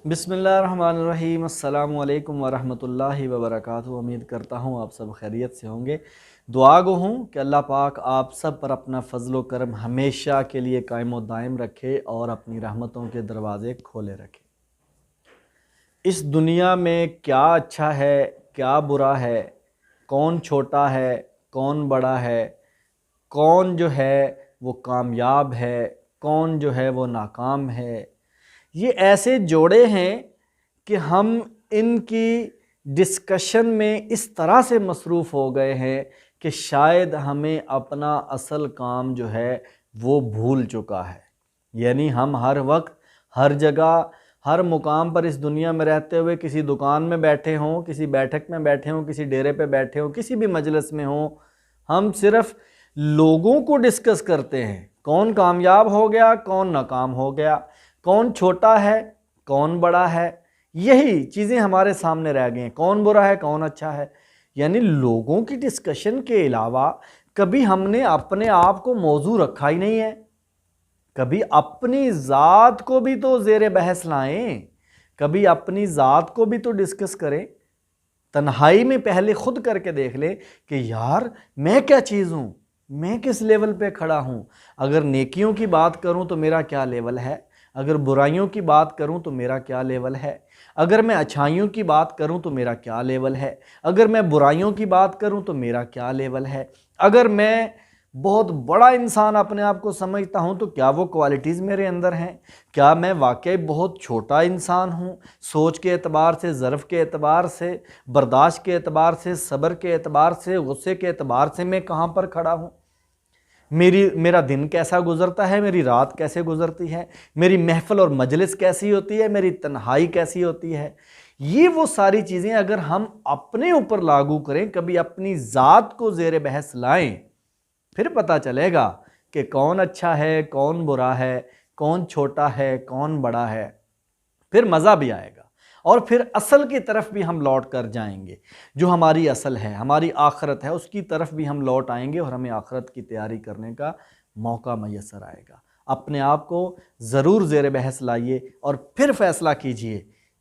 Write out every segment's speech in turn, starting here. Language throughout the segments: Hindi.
बिस्मिल्लाहिर्रहमानिर्रहीम। अस्सलामु अलैकुम वरहमतुल्लाहि वबरकातुहू। उम्मीद करता हूँ आप सब खैरियत से होंगे। दुआ गो हूँ कि अल्लाह पाक आप सब पर अपना फ़ज़्ल व करम हमेशा के लिए कायम व दायम रखे और अपनी रहमतों के दरवाज़े खोले रखे। इस दुनिया में क्या अच्छा है, क्या बुरा है, कौन छोटा है, कौन बड़ा है, कौन जो है वो कामयाब है, कौन जो है वो नाकाम है, ये ऐसे जोड़े हैं कि हम इनकी डिस्कशन में इस तरह से मसरूफ़ हो गए हैं कि शायद हमें अपना असल काम जो है वो भूल चुका है। यानी हम हर वक्त, हर जगह, हर मुकाम पर इस दुनिया में रहते हुए किसी दुकान में बैठे हों, किसी बैठक में बैठे हों, किसी डेरे पे बैठे हों, किसी भी मजलिस में हों, हम सिर्फ़ लोगों को डिस्कस करते हैं। कौन कामयाब हो गया, कौन नाकाम हो गया, कौन छोटा है, कौन बड़ा है, यही चीज़ें हमारे सामने रह गई हैं। कौन बुरा है, कौन अच्छा है। यानी लोगों की डिस्कशन के अलावा कभी हमने अपने आप को मौजू रखा ही नहीं है। कभी अपनी ज़ात को भी तो ज़ेरे बहस लाएं, कभी अपनी ज़ात को भी तो डिस्कस करें। तन्हाई में पहले खुद करके देख ले कि यार मैं क्या चीज़ हूँ, मैं किस लेवल पे खड़ा हूँ। अगर नेकियों की बात करूँ तो मेरा क्या लेवल है, अगर बुराइयों की बात करूँ तो मेरा क्या लेवल है, अगर मैं अच्छाइयों की बात करूँ तो मेरा क्या लेवल है, अगर मैं बुराइयों की बात करूँ तो मेरा क्या लेवल है, अगर मैं बहुत बड़ा इंसान अपने आप को समझता हूँ तो क्या वो क्वालिटीज़ मेरे अंदर हैं, क्या मैं वाकई बहुत छोटा इंसान हूँ। सोच के एतबार से, ज़र्फ़ के एतबार से, बर्दाश्त के एतबार से, सब्र के एतबार से, गुस्से के एतबार से मैं कहाँ पर खड़ा हूँ। मेरा दिन कैसा गुज़रता है, मेरी रात कैसे गुज़रती है, मेरी महफ़िल और मजलिस कैसी होती है, मेरी तन्हाई कैसी होती है। ये वो सारी चीज़ें अगर हम अपने ऊपर लागू करें, कभी अपनी ज़ात को ज़ेरे बहस लाएं, फिर पता चलेगा कि कौन अच्छा है, कौन बुरा है, कौन छोटा है, कौन बड़ा है। फिर मज़ा भी आएगा और फिर असल की तरफ भी हम लौट कर जाएंगे। जो हमारी असल है, हमारी आखरत है, उसकी तरफ भी हम लौट आएंगे और हमें आखरत की तैयारी करने का मौका मैसर आएगा। अपने आप को ज़रूर ज़ेरे बहस लाइए और फिर फ़ैसला कीजिए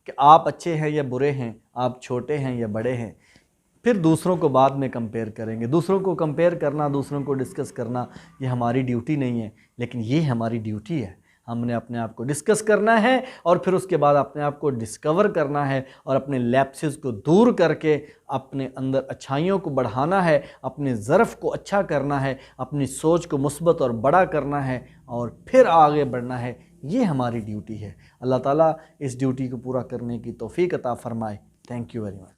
कि आप अच्छे हैं या बुरे हैं, आप छोटे हैं या बड़े हैं। फिर दूसरों को बाद में कंपेयर करेंगे। दूसरों को कंपेयर करना, दूसरों को डिस्कस करना, ये हमारी ड्यूटी नहीं है, लेकिन ये हमारी ड्यूटी है। हमने अपने आप को डिस्कस करना है और फिर उसके बाद अपने आप को डिस्कवर करना है और अपने लैप्सेस को दूर करके अपने अंदर अच्छाइयों को बढ़ाना है, अपने ज़र्फ़ को अच्छा करना है, अपनी सोच को मुस्बत और बड़ा करना है और फिर आगे बढ़ना है। ये हमारी ड्यूटी है। अल्लाह ताला इस ड्यूटी को पूरा करने की तौफ़ीक अता फ़रमाए। Thank you very much.